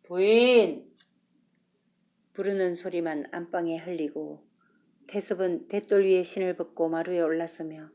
부인! 부르는 소리만 안방에 흘리고 태섭은 대돌 위에 신을 벗고 마루에 올라서며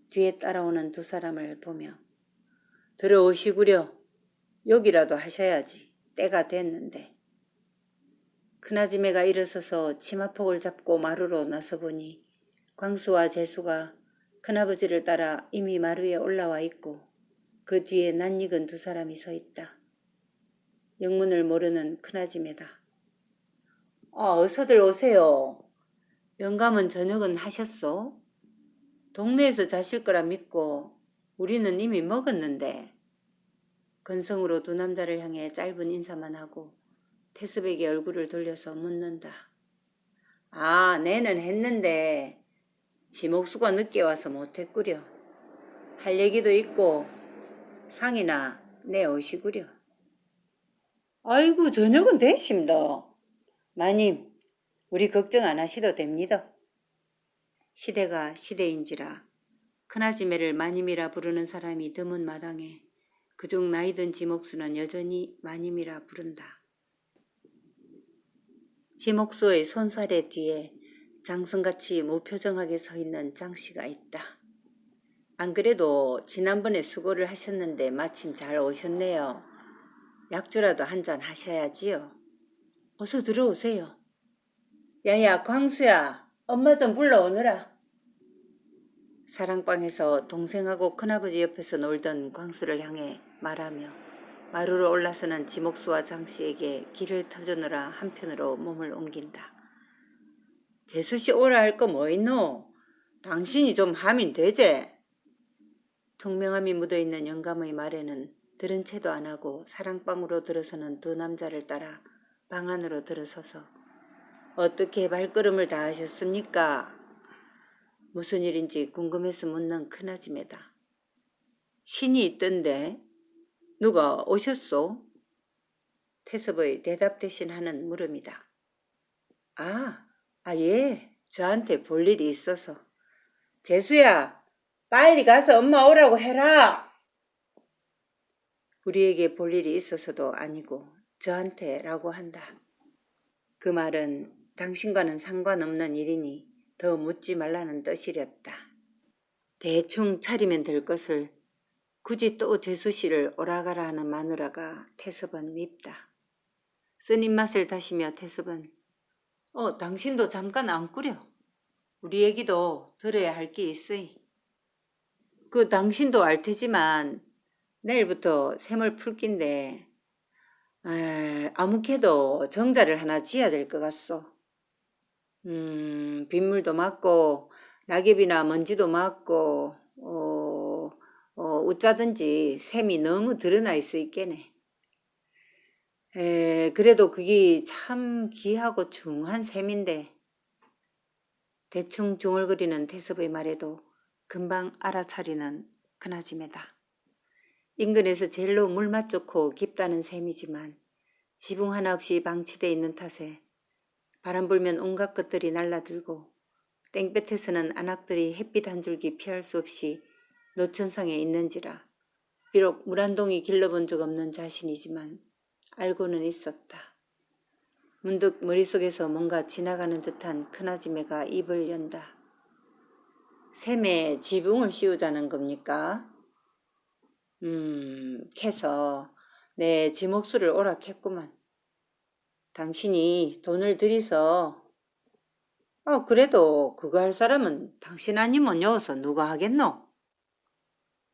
뒤에 따라오는 두 사람을 보며 들어오시구려. 욕이라도 하셔야지. 때가 됐는데. 큰아지매가 일어서서 치마폭을 잡고 마루로 나서보니 광수와 재수가 큰아버지를 따라 이미 마루에 올라와 있고 그 뒤에 낯익은 두 사람이 서 있다. 영문을 모르는 큰아지매다. 어서들 오세요. 영감은 저녁은 하셨소? 동네에서 자실 거라 믿고 우리는 이미 먹었는데. 건성으로 두 남자를 향해 짧은 인사만 하고 태습에게 얼굴을 돌려서 묻는다. 내는 했는데 지목수가 늦게 와서 못했구려. 할 얘기도 있고 상이나 내오시구려. 아이고 저녁은 됐습니다. 마님 우리 걱정 안 하시도 됩니다. 시대가 시대인지라 큰아지매를 마님이라 부르는 사람이 드문 마당에 그중 나이든 지목수는 여전히 마님이라 부른다. 지목수의 손사래 뒤에 장승같이 무표정하게 서 있는 장씨가 있다. 안 그래도 지난번에 수고를 하셨는데 마침 잘 오셨네요. 약주라도 한잔 하셔야지요. 어서 들어오세요. 야야 광수야, 엄마 좀 불러오느라. 사랑방에서 동생하고 큰아버지 옆에서 놀던 광수를 향해 말하며 마루로 올라서는 지목수와 장씨에게 길을 터주느라 한편으로 몸을 옮긴다. 재수씨 오라 할 거 뭐 있노? 당신이 좀 하면 되제. 통명함이 묻어있는 영감의 말에는 들은 채도 안 하고 사랑방으로 들어서는 두 남자를 따라 방 안으로 들어서서 어떻게 발걸음을 다 하셨습니까? 무슨 일인지 궁금해서 묻는 큰아지매다. 신이 있던데 누가 오셨소? 태섭의 대답 대신 하는 물음이다. 예, 저한테 볼 일이 있어서. 재수야, 빨리 가서 엄마 오라고 해라. 우리에게 볼 일이 있어서도 아니고 저한테라고 한다. 그 말은 당신과는 상관없는 일이니 더 묻지 말라는 뜻이렸다. 대충 차리면 될 것을 굳이 또 재수씨를 오라가라 하는 마누라가 태섭은 밉다. 쓴 입맛을 다시며 태섭은 당신도 잠깐 안구려. 우리 얘기도 들어야 할 게 있으이. 그 당신도 알 테지만 내일부터 샘을 풀 낀데 아무개도 정자를 하나 지어야 될 것 같소. 빗물도 맞고 낙엽이나 먼지도 맞고 어쩌든지 샘이 너무 드러나 있어 있겠네. 그래도 그게 참 귀하고 중한 샘인데. 대충 중얼거리는 태섭의 말에도 금방 알아차리는 큰아지매다. 인근에서 제일로 물맛 좋고 깊다는 셈이지만 지붕 하나 없이 방치돼 있는 탓에 바람 불면 온갖 것들이 날라들고 땡볕에서는 안악들이 햇빛 한 줄기 피할 수 없이 노천상에 있는지라 비록 물 한 동이 길러본 적 없는 자신이지만 알고는 있었다. 문득 머릿속에서 뭔가 지나가는 듯한 큰아지매가 입을 연다. 샘에 지붕을 씌우자는 겁니까? 캐서 내 지목수를 오락했구만. 당신이 돈을 들이서 그래도 그거 할 사람은 당신 아니면 여기서 누가 하겠노?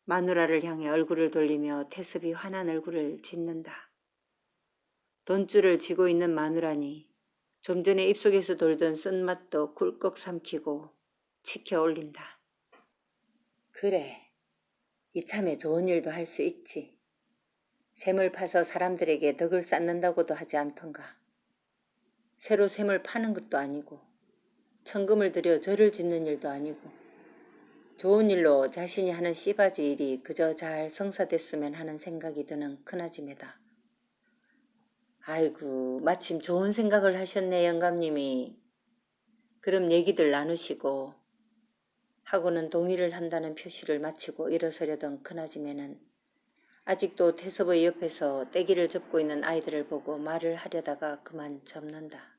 마누라를 향해 얼굴을 돌리며 태섭이 화난 얼굴을 짓는다. 돈줄을 쥐고 있는 마누라니 좀 전에 입속에서 돌던 쓴맛도 꿀꺽 삼키고 치켜 올린다. 그래, 이참에 좋은 일도 할 수 있지. 샘을 파서 사람들에게 덕을 쌓는다고도 하지 않던가. 새로 샘을 파는 것도 아니고 천금을 들여 절을 짓는 일도 아니고 좋은 일로 자신이 하는 씨바지 일이 그저 잘 성사됐으면 하는 생각이 드는 큰아지매다. 아이고 마침 좋은 생각을 하셨네 영감님이. 그럼 얘기들 나누시고 하고는 동의를 한다는 표시를 마치고 일어서려던 큰아지매는 아직도 태섭의 옆에서 떼기를 접고 있는 아이들을 보고 말을 하려다가 그만 접는다.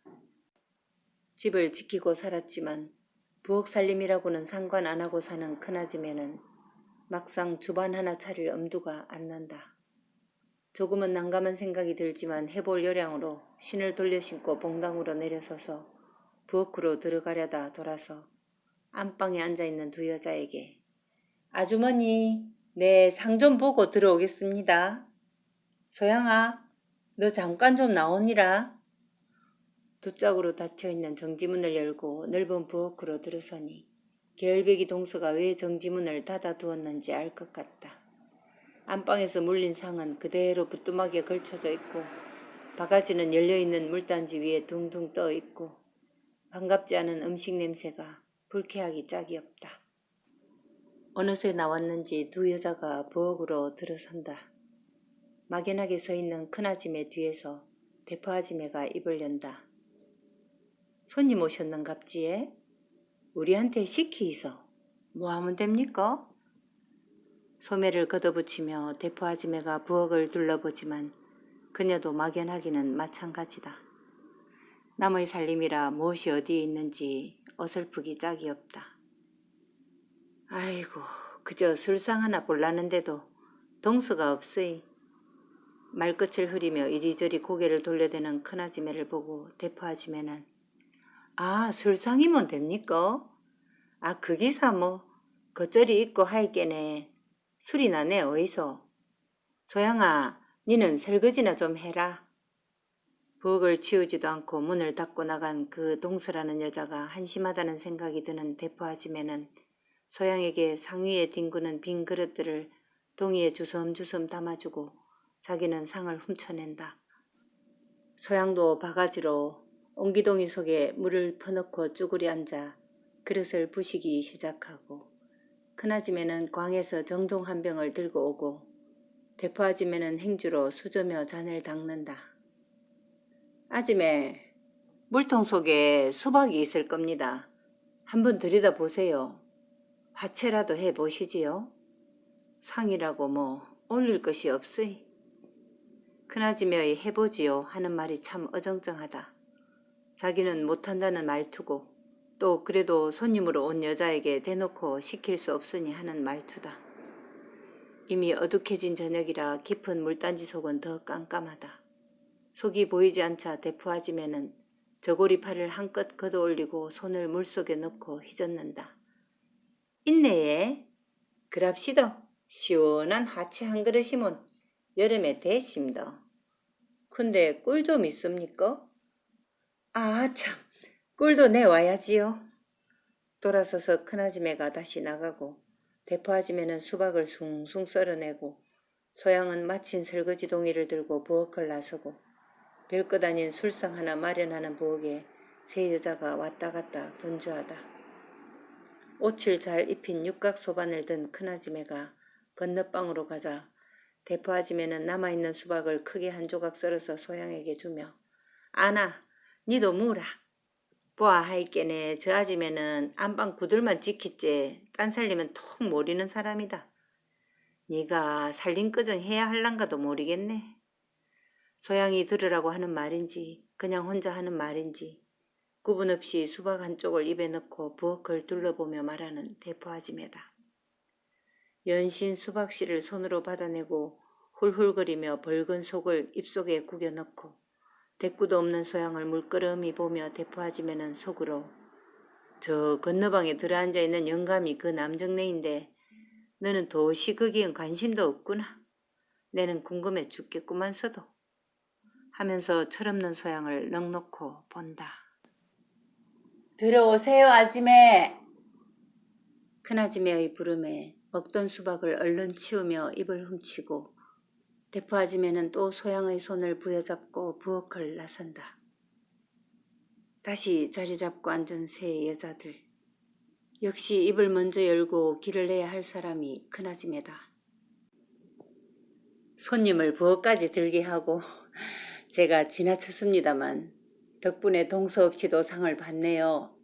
집을 지키고 살았지만 부엌 살림이라고는 상관 안 하고 사는 큰아줌매는 막상 주반 하나 차릴 엄두가 안 난다. 조금은 난감한 생각이 들지만 해볼 요량으로 신을 돌려 신고 봉당으로 내려서서 부엌으로 들어가려다 돌아서 안방에 앉아있는 두 여자에게 아주머니, 네, 상 좀 보고 들어오겠습니다. 소양아, 너 잠깐 좀 나오니라. 두 짝으로 닫혀있는 정지문을 열고 넓은 부엌으로 들어서니 계열배기 동서가 왜 정지문을 닫아두었는지 알 것 같다. 안방에서 물린 상은 그대로 부뚜막에 걸쳐져 있고 바가지는 열려있는 물단지 위에 둥둥 떠 있고 반갑지 않은 음식 냄새가 불쾌하기 짝이 없다. 어느새 나왔는지 두 여자가 부엌으로 들어선다. 막연하게 서 있는 큰아줌매 뒤에서 대포아줌매가 입을 연다. 손님 오셨는갑지에? 우리한테 시키이소. 뭐 하면 됩니까? 소매를 걷어붙이며 대포아줌매가 부엌을 둘러보지만 그녀도 막연하기는 마찬가지다. 남의 살림이라 무엇이 어디에 있는지 어설프기 짝이 없다. 아이고, 그저 술상 하나 볼라는데도 동서가 없으이. 말끝을 흐리며 이리저리 고개를 돌려대는 큰아줌매를 보고 대포아줌매는 아, 술상이면 됩니까? 아, 그 기사 뭐 겉절이 있고 하이께네. 술이 나네 어이소. 소양아, 니는 설거지나 좀 해라. 부엌을 치우지도 않고 문을 닫고 나간 그 동서라는 여자가 한심하다는 생각이 드는 대포아줌매는 소양에게 상위에 뒹구는 빈 그릇들을 동이에 주섬주섬 담아주고 자기는 상을 훔쳐낸다. 소양도 바가지로 옹기동이 속에 물을 퍼넣고 쭈그리 앉아 그릇을 부시기 시작하고 큰아줌매는 광에서 정종 한 병을 들고 오고 대포아줌매는 행주로 수저며 잔을 닦는다. 아줌매, 물통 속에 수박이 있을 겁니다. 한번 들여다보세요. 화채라도 해보시지요. 상이라고 뭐 올릴 것이 없으이. 큰아줌매의 해보지요 하는 말이 참 어정쩡하다. 자기는 못한다는 말투고 또 그래도 손님으로 온 여자에게 대놓고 시킬 수 없으니 하는 말투다. 이미 어둑해진 저녁이라 깊은 물단지 속은 더 깜깜하다. 속이 보이지 않자 대포아줌매는 저고리 팔을 한껏 걷어올리고 손을 물속에 넣고 휘젓는다. 있네예. 그랍시다. 시원한 하치 한 그릇이면 여름에 대심더. 근데 꿀 좀 있습니까? 아 참, 꿀도 내와야지요. 돌아서서 큰아줌매가 다시 나가고 대포아줌매는 수박을 숭숭 썰어내고 소양은 마친 설거지 동이를 들고 부엌을 나서고 별것 아닌 술상 하나 마련하는 부엌에 세 여자가 왔다 갔다 분주하다. 옷을 잘 입힌 육각 소반을 든 큰아줌매가 건너방으로 가자 대포아줌매는 남아있는 수박을 크게 한 조각 썰어서 소양에게 주며 아나, 니도 무라. 보아 하이께네 저 아줌매는 안방 구들만 지키째 딴 살림은 통 모르는 사람이다. 네가 살림끄정 해야 할란가도 모르겠네. 소양이 들으라고 하는 말인지 그냥 혼자 하는 말인지 구분 없이 수박 한쪽을 입에 넣고 부엌을 둘러보며 말하는 대포아줌매다. 연신 수박씨를 손으로 받아내고 훌훌거리며 벌건 속을 입속에 구겨 넣고 대꾸도 없는 소양을 물끄러미 보며 대포아줌매는 속으로 저 건너방에 들어앉아 있는 영감이 그 남정네인데 너는 도시 거기엔 관심도 없구나. 내는 궁금해 죽겠구만서도 하면서 철없는 소양을 넋놓고 본다. 들어오세요 아줌매. 큰아줌매의 부름에 먹던 수박을 얼른 치우며 입을 훔치고 대포아줌매는 또 소양의 손을 부여잡고 부엌을 나선다. 다시 자리 잡고 앉은 세 여자들. 역시 입을 먼저 열고 길을 내야 할 사람이 큰아줌매다. 손님을 부엌까지 들게 하고 제가 지나쳤습니다만 덕분에 동서 없이도 상을 받네요.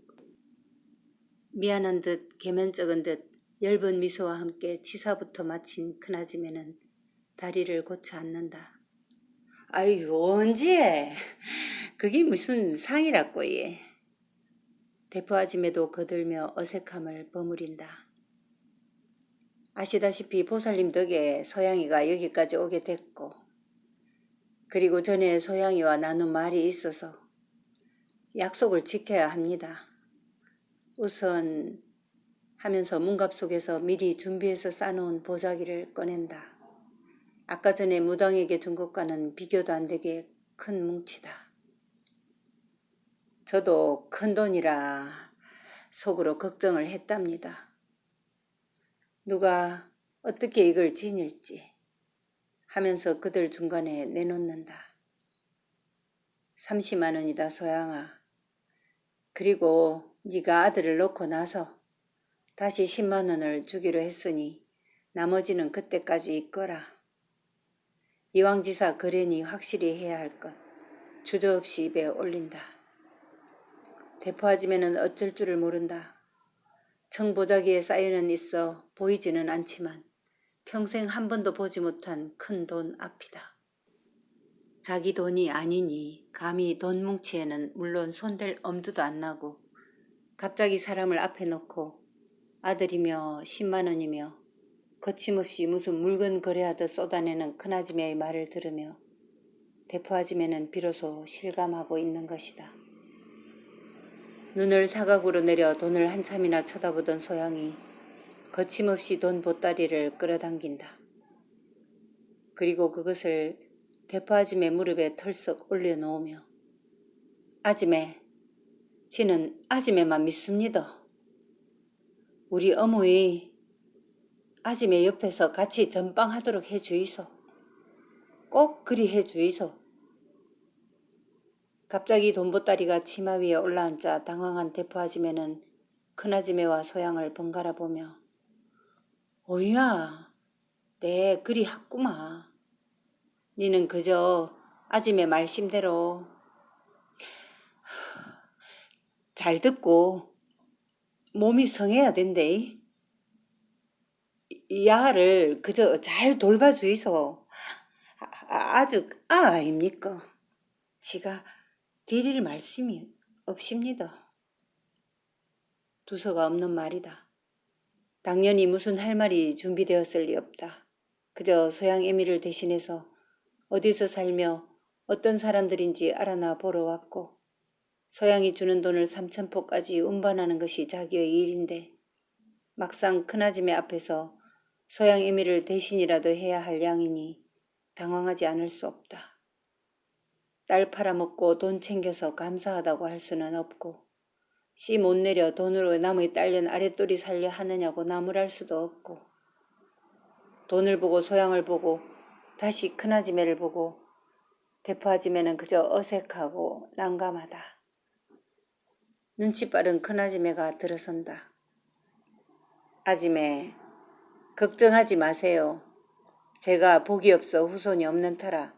미안한 듯 개면쩍은 듯 엷은 미소와 함께 치사부터 마친 큰아줌매는 다리를 고쳐 앉는다. 아유, 언제? 그게 무슨 상이라고 예. 대포 아줌매도 거들며 어색함을 버무린다. 아시다시피 보살님 덕에 소양이가 여기까지 오게 됐고, 그리고 전에 소양이와 나눈 말이 있어서 약속을 지켜야 합니다. 우선 하면서 문갑 속에서 미리 준비해서 싸놓은 보자기를 꺼낸다. 아까 전에 무당에게 준 것과는 비교도 안 되게 큰 뭉치다. 저도 큰 돈이라 속으로 걱정을 했답니다. 누가 어떻게 이걸 지닐지 하면서 그들 중간에 내놓는다. 30만 원이다 소양아. 그리고 네가 아들을 놓고 나서 다시 10만 원을 주기로 했으니 나머지는 그때까지 있거라. 이왕지사 거래니 확실히 해야 할 것 주저없이 입에 올린다. 대포 아줌매는 어쩔 줄을 모른다. 청보자기에 쌓여는 있어 보이지는 않지만 평생 한 번도 보지 못한 큰 돈 앞이다. 자기 돈이 아니니 감히 돈 뭉치에는 물론 손댈 엄두도 안 나고 갑자기 사람을 앞에 놓고 아들이며 10만 원이며 거침없이 무슨 물건 거래하듯 쏟아내는 큰아줌매의 말을 들으며 대포 아줌매는 비로소 실감하고 있는 것이다. 눈을 사각으로 내려 돈을 한참이나 쳐다보던 소양이 거침없이 돈 보따리를 끌어당긴다. 그리고 그것을 대포 아줌매 무릎에 털썩 올려놓으며 아줌매, 지는 아줌매만 믿습니다. 우리 어머니 아줌매 옆에서 같이 전방하도록 해주이소. 꼭 그리 해주이소. 갑자기 돈 보따리가 치마 위에 올라앉자 당황한 대포 아줌매는 큰아줌매와 소양을 번갈아 보며 오야, 네 그리 has구마. 니는 그저 아줌매 말씀대로 잘 듣고 몸이 성해야 된대. 야를 그저 잘 돌봐주이소. 아주 아닙니까? 지가 드릴 말씀이 없습니다. 두서가 없는 말이다. 당연히 무슨 할 말이 준비되었을 리 없다. 그저 소양 애미를 대신해서 어디서 살며 어떤 사람들인지 알아나 보러 왔고 소양이 주는 돈을 3,000포까지 운반하는 것이 자기의 일인데 막상 큰아줌매 앞에서 소양 애미를 대신이라도 해야 할 양이니 당황하지 않을 수 없다. 딸 팔아먹고 돈 챙겨서 감사하다고 할 수는 없고 씨 못 내려 돈으로 남의 딸년 아랫돌이 살려 하느냐고 나무랄 수도 없고 돈을 보고 소양을 보고 다시 큰아줌매를 보고 대포 아줌매는 그저 어색하고 난감하다. 눈치 빠른 큰아줌매가 들어선다. 아줌매, 걱정하지 마세요. 제가 복이 없어 후손이 없는 터라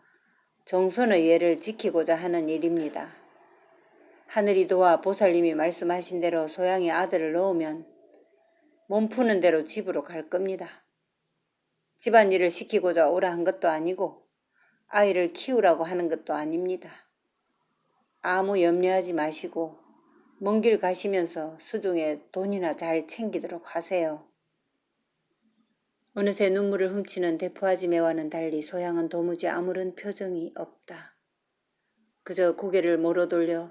종손의 예를 지키고자 하는 일입니다. 하늘이 도와 보살님이 말씀하신 대로 소양이 아들을 넣으면 몸 푸는 대로 집으로 갈 겁니다. 집안일을 시키고자 오라 한 것도 아니고 아이를 키우라고 하는 것도 아닙니다. 아무 염려하지 마시고 먼 길 가시면서 수중에 돈이나 잘 챙기도록 하세요. 어느새 눈물을 훔치는 대포 아줌매와는 달리 소양은 도무지 아무런 표정이 없다. 그저 고개를 모로 돌려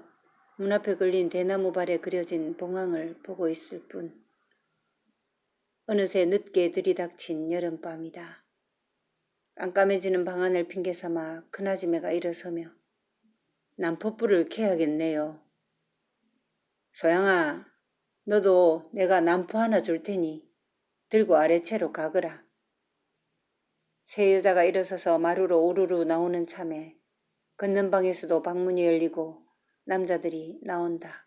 문 앞에 걸린 대나무 발에 그려진 봉황을 보고 있을 뿐. 어느새 늦게 들이닥친 여름밤이다. 깜깜해지는 방안을 핑계삼아 큰아줌매가 일어서며 난포불을 켜야겠네요. 소양아, 너도 내가 난포 하나 줄 테니 들고 아래채로 가거라. 세 여자가 일어서서 마루로 우르르 나오는 참에 걷는 방에서도 방문이 열리고 남자들이 나온다.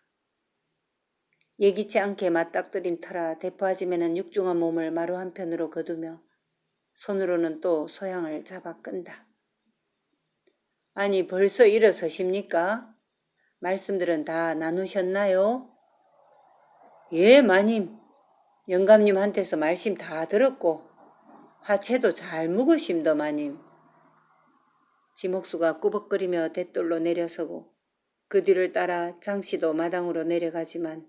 예기치 않게 맞닥뜨린 터라 대포 아줌매는 육중한 몸을 마루 한편으로 거두며 손으로는 또 소양을 잡아 끈다. 아니 벌써 일어서십니까? 말씀들은 다 나누셨나요? 예 마님. 영감님한테서 말씀 다 들었고 화채도 잘 묵으심더마님. 지목수가 꾸벅거리며 돛돌로 내려서고 그 뒤를 따라 장씨도 마당으로 내려가지만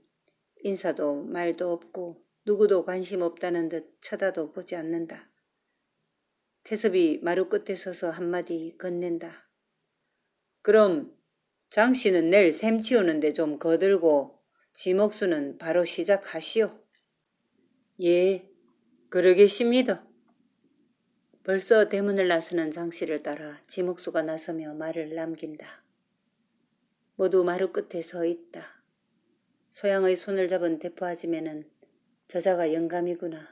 인사도 말도 없고 누구도 관심 없다는 듯 쳐다도 보지 않는다. 태섭이 마루 끝에 서서 한마디 건넨다. 그럼 장씨는 내일 샘 치우는데 좀 거들고 지목수는 바로 시작하시오. 예, 그러겠습니다. 벌써 대문을 나서는 장씨를 따라 지목수가 나서며 말을 남긴다. 모두 마루 끝에 서 있다. 소양의 손을 잡은 대포아지매는 저자가 영감이구나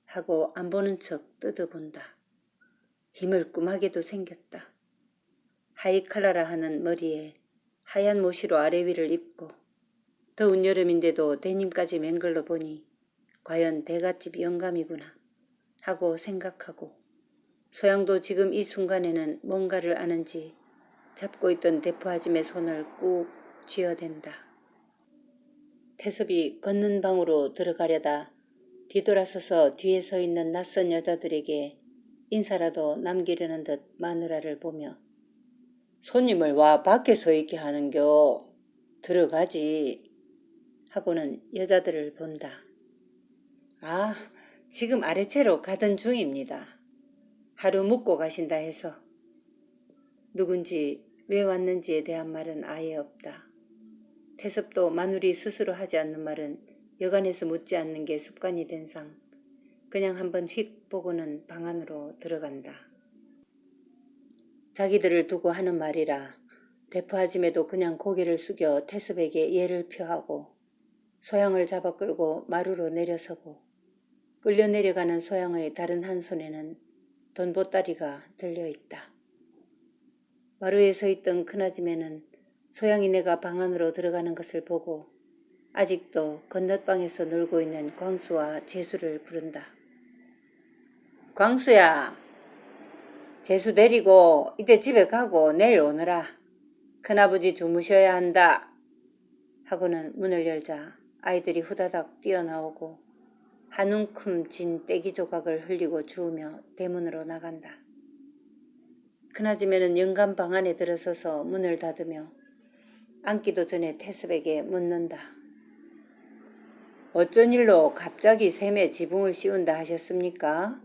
하고 안 보는 척 뜯어본다. 힘을 꿈하게도 생겼다. 하이칼라라 하는 머리에 하얀 모시로 아래 위를 입고 더운 여름인데도 데님까지 맹글러 보니 과연 대갓집 영감이구나 하고 생각하고 소양도 지금 이 순간에는 뭔가를 아는지 잡고 있던 대포아짐의 손을 꾹 쥐어댄다. 태섭이 걷는 방으로 들어가려다 뒤돌아서서 뒤에 서 있는 낯선 여자들에게 인사라도 남기려는 듯 마누라를 보며 손님을 와 밖에 서 있게 하는겨. 들어가지. 하고는 여자들을 본다. 아, 지금 아래채로 가던 중입니다. 하루 묵고 가신다 해서. 누군지 왜 왔는지에 대한 말은 아예 없다. 태섭도 마누리 스스로 하지 않는 말은 여간해서 묻지 않는 게 습관이 된 상 그냥 한번 휙 보고는 방 안으로 들어간다. 자기들을 두고 하는 말이라 대포아짐에도 그냥 고개를 숙여 태섭에게 예를 표하고 소양을 잡아 끌고 마루로 내려서고 끌려 내려가는 소양의 다른 한 손에는 돈보따리가 들려있다. 마루에 서 있던 큰아줌매는 소양이 내가 방 안으로 들어가는 것을 보고 아직도 건너방에서 놀고 있는 광수와 재수를 부른다. 광수야, 재수 데리고 이제 집에 가고 내일 오너라. 큰아버지 주무셔야 한다. 하고는 문을 열자 아이들이 후다닥 뛰어나오고 한 움큼 진 떼기 조각을 흘리고 주우며 대문으로 나간다. 큰아줌매는 영감 방 안에 들어서서 문을 닫으며 앉기도 전에 태섭에게 묻는다. 어쩐 일로 갑자기 샘에 지붕을 씌운다 하셨습니까?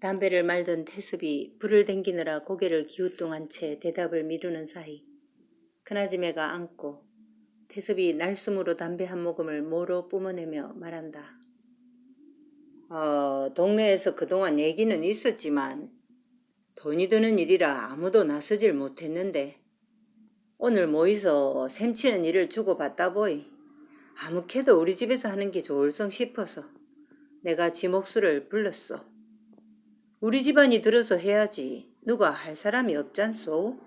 담배를 말던 태섭이 불을 댕기느라 고개를 기우뚱한 채 대답을 미루는 사이 큰아줌매가 앉고 태섭이 날숨으로 담배 한 모금을 모로 뿜어내며 말한다. 동네에서 그동안 얘기는 있었지만 돈이 드는 일이라 아무도 나서질 못했는데 오늘 모이서 샘치는 일을 주고받다 보이 아무캐도 우리 집에서 하는 게 좋을성 싶어서 내가 지목수를 불렀어. 우리 집안이 들어서 해야지 누가 할 사람이 없잖소?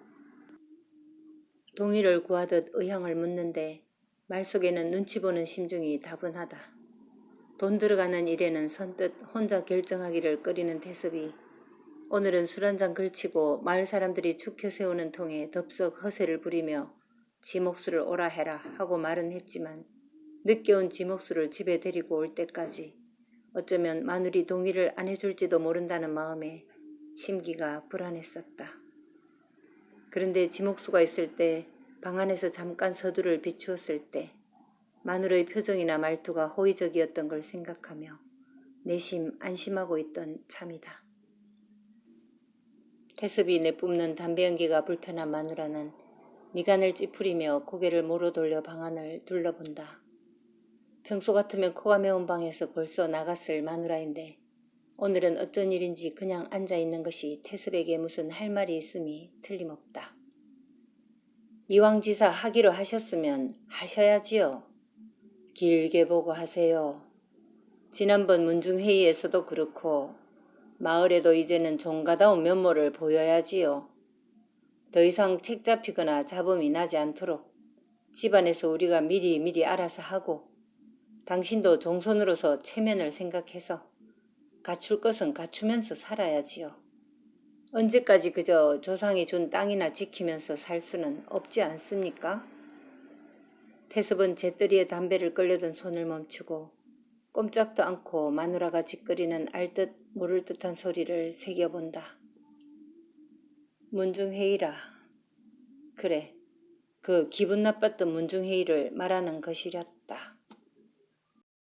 동의를 구하듯 의향을 묻는데 말 속에는 눈치 보는 심중이 다분하다. 돈 들어가는 일에는 선뜻 혼자 결정하기를 꺼리는 태섭이 오늘은 술 한잔 걸치고 마을 사람들이 축혀 세우는 통에 덥석 허세를 부리며 지목수를 오라 해라 하고 말은 했지만 늦게 온 지목수를 집에 데리고 올 때까지 어쩌면 마누리 동의를 안 해줄지도 모른다는 마음에 심기가 불안했었다. 그런데 지목수가 있을 때 방 안에서 잠깐 서두를 비추었을 때 마누라의 표정이나 말투가 호의적이었던 걸 생각하며 내심 안심하고 있던 참이다. 태섭이 내뿜는 담배 연기가 불편한 마누라는 미간을 찌푸리며 고개를 모로 돌려 방 안을 둘러본다. 평소 같으면 코가 매운 방에서 벌써 나갔을 마누라인데 오늘은 어쩐 일인지 그냥 앉아있는 것이 태섭에게 무슨 할 말이 있음이 틀림없다. 이왕지사 하기로 하셨으면 하셔야지요. 길게 보고 하세요. 지난번 문중회의에서도 그렇고 마을에도 이제는 종가다운 면모를 보여야지요. 더 이상 책 잡히거나 잡음이 나지 않도록 집안에서 우리가 미리 알아서 하고 당신도 종손으로서 체면을 생각해서 갖출 것은 갖추면서 살아야지요. 언제까지 그저 조상이 준 땅이나 지키면서 살 수는 없지 않습니까? 태섭은 재떨이에 담배를 끌려던 손을 멈추고 꼼짝도 않고 마누라가 찌끄리는 알듯 모를 듯한 소리를 새겨본다. 문중회의라. 그래, 그 기분 나빴던 문중회의를 말하는 것이렸다.